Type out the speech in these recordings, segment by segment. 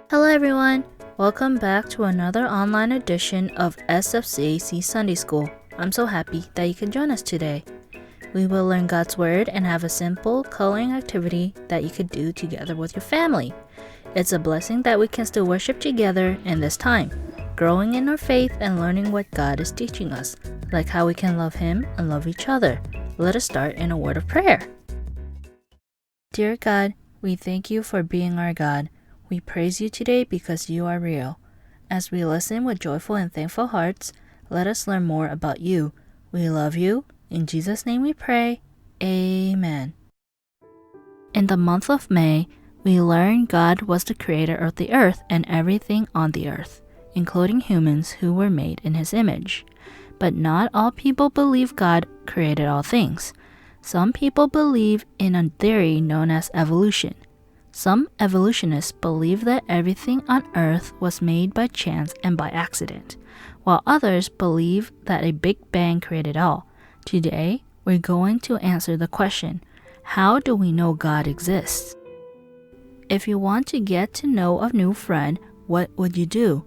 Hello everyone! Welcome back to another online edition of SFCAC Sunday School. I'm so happy that you can join us today. We will learn God's Word and have a simple coloring activity that you could do together with your family. It's a blessing that we can still worship together in this time, growing in our faith and learning what God is teaching us, like how we can love Him and love each other. Let us start in a word of prayer. Dear God, we thank you for being our God. We praise you today because you are real. As we listen with joyful and thankful hearts, let us learn more about you. We love you. In Jesus' name we pray. Amen. In the month of May, we learn God was the creator of the earth and everything on the earth, including humans who were made in His image. But not all people believe God created all things. Some people believe in a theory known as evolution. Some evolutionists believe that everything on Earth was made by chance and by accident, while others believe that a Big Bang created all. Today, we're going to answer the question, how do we know God exists? If you want to get to know a new friend, what would you do?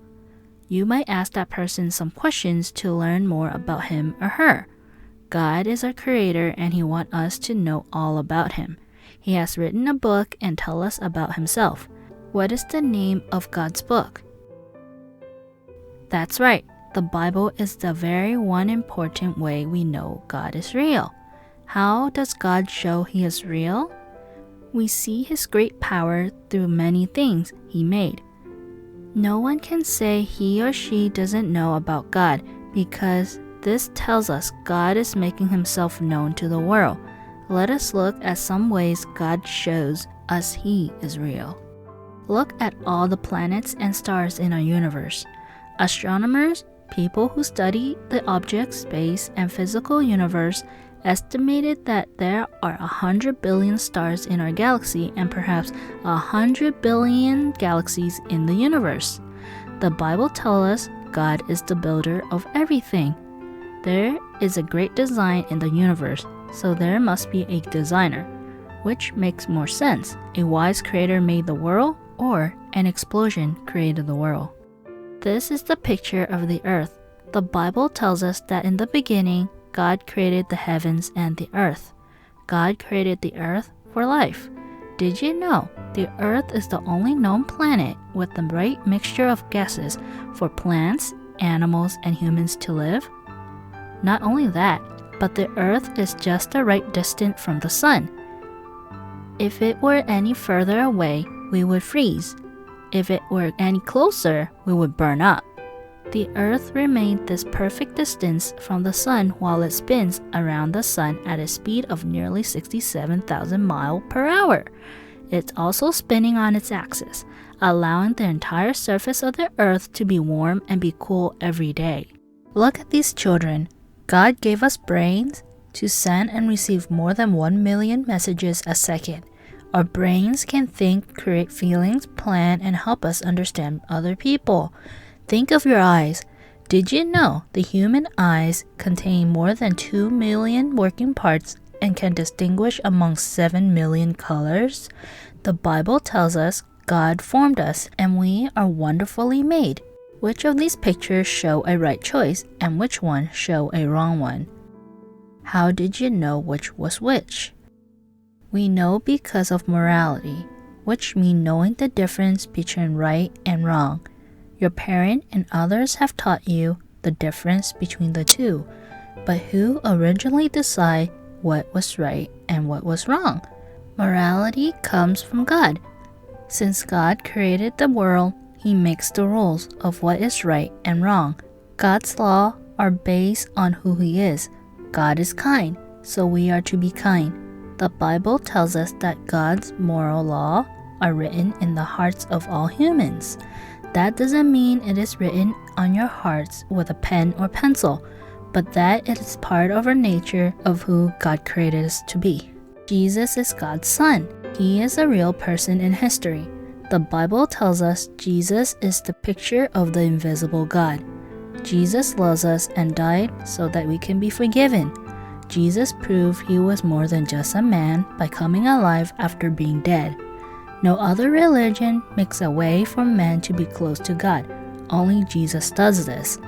You might ask that person some questions to learn more about him or her. God is our creator and He wants us to know all about Him. He has written a book and tell us about Himself. What is the name of God's book? That's right, the Bible is the very one important way we know God is real. How does God show He is real? We see His great power through many things He made. No one can say he or she doesn't know about God because this tells us God is making Himself known to the world. Let us look at some ways God shows us He is real. Look at all the planets and stars in our universe. Astronomers, people who study the object, space, and physical universe, estimated that there are 100 billion stars in our galaxy and perhaps 100 billion galaxies in the universe. The Bible tells us God is the builder of everything. There is a great design in the universe, so there must be a designer. Which makes more sense? A wise creator made the world, or an explosion created the world? This is the picture of the earth. The Bible tells us that in the beginning, God created the heavens and the earth. God created the earth for life. Did you know the earth is the only known planet with the right mixture of gases for plants, animals, and humans to live? Not only that, but the earth is just the right distance from the sun. If it were any further away, we would freeze. If it were any closer, we would burn up. The earth remained this perfect distance from the sun while it spins around the sun at a speed of nearly 67,000 miles per hour. It's also spinning on its axis, allowing the entire surface of the earth to be warm and be cool every day. Look at these children. God gave us brains to send and receive more than 1 million messages a second. Our brains can think, create feelings, plan, and help us understand other people. Think of your eyes. Did you know the human eyes contain more than 2 million working parts and can distinguish among 7 million colors? The Bible tells us God formed us and we are wonderfully made. Which of these pictures show a right choice and which one show a wrong one? How did you know which was which? We know because of morality, which means knowing the difference between right and wrong. Your parent and others have taught you the difference between the two, but who originally decided what was right and what was wrong? Morality comes from God. Since God created the world, He makes the rules of what is right and wrong. God's laws are based on who He is. God is kind, so we are to be kind. The Bible tells us that God's moral laws are written in the hearts of all humans. That doesn't mean it is written on your hearts with a pen or pencil, but that it is part of our nature of who God created us to be. Jesus is God's Son. He is a real person in history. The Bible tells us Jesus is the picture of the invisible God. Jesus loves us and died so that we can be forgiven. Jesus proved He was more than just a man by coming alive after being dead. No other religion makes a way for men to be close to God. Only Jesus does this.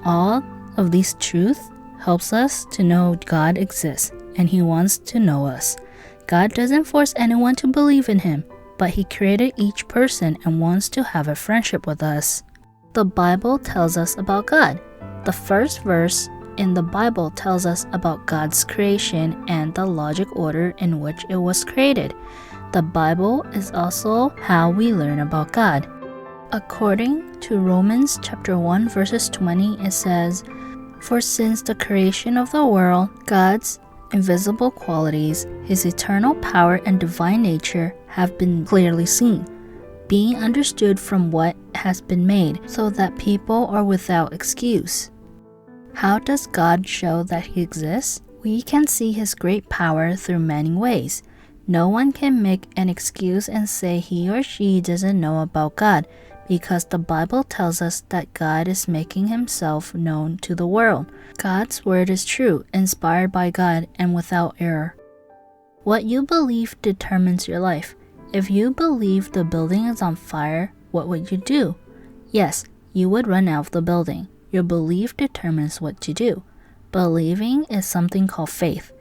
All of these truths helps us to know God exists, and He wants to know us. God doesn't force anyone to believe in Him, but He created each person and wants to have a friendship with us. The Bible tells us about God. The first verse in the Bible tells us about God's creation and the logic order in which it was created. The Bible is also how we learn about God. According to Romans chapter 1 verses 20, it says, "For since the creation of the world, God's invisible qualities, His eternal power and divine nature have been clearly seen, being understood from what has been made, so that people are without excuse." How does God show that He exists? We can see His great power through many ways. No one can make an excuse and say he or she doesn't know about God, because the Bible tells us that God is making Himself known to the world. God's word is true, inspired by God, and without error. What you believe determines your life. If you believe the building is on fire, what would you do? Yes, you would run out of the building. Your belief determines what to do. Believing is something called faith.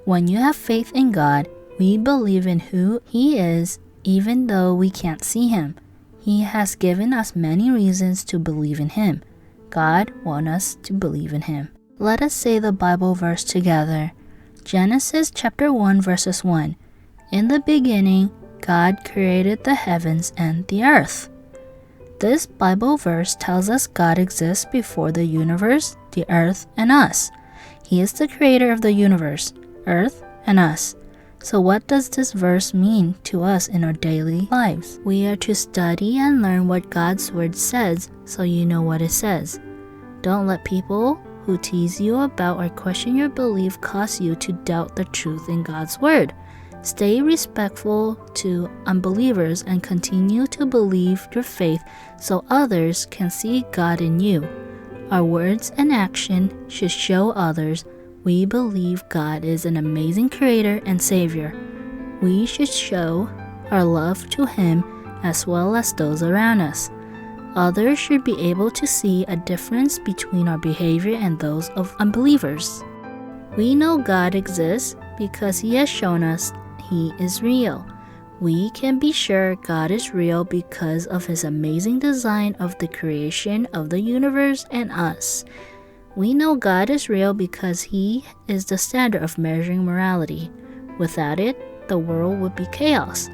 When you have faith in God, we believe in who He is, even though we can't see Him. He has given us many reasons to believe in Him. God wants us to believe in Him. Let us say the Bible verse together. Genesis chapter 1 verses 1. In the beginning, God created the heavens and the earth. This Bible verse tells us God exists before the universe, the earth, and us. He is the creator of the universe, earth, and us. So what does this verse mean to us in our daily lives? We are to study and learn what God's word says so you know what it says. Don't let people who tease you about or question your belief cause you to doubt the truth in God's word. Stay respectful to unbelievers and continue to believe your faith so others can see God in you. Our words and action should show others we believe God is an amazing creator and savior. We should show our love to Him as well as those around us. Others should be able to see a difference between our behavior and those of unbelievers. We know God exists because He has shown us He is real. We can be sure God is real because of His amazing design of the creation of the universe and us. We know God is real because He is the standard of measuring morality. Without it, the world would be chaos.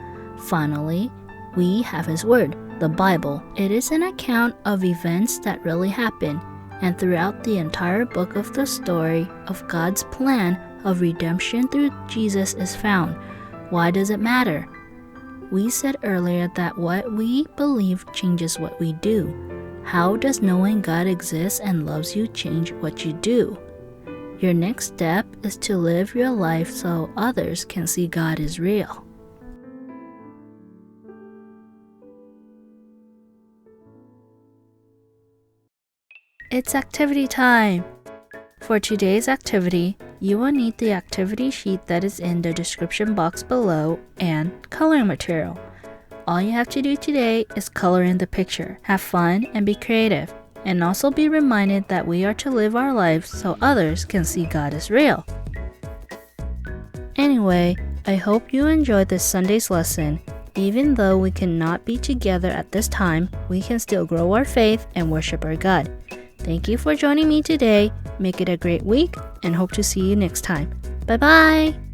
Finally, we have His Word, the Bible. It is an account of events that really happened, and throughout the entire book of the story of God's plan of redemption through Jesus is found. Why does it matter? We said earlier that what we believe changes what we do. How does knowing God exists and loves you change what you do? Your next step is to live your life so others can see God is real. It's activity time! For today's activity, you will need the activity sheet that is in the description box below and coloring material. All you have to do today is color in the picture, have fun, and be creative. And also be reminded that we are to live our lives so others can see God is real. Anyway, I hope you enjoyed this Sunday's lesson. Even though we cannot be together at this time, we can still grow our faith and worship our God. Thank you for joining me today. Make it a great week and hope to see you next time. Bye-bye!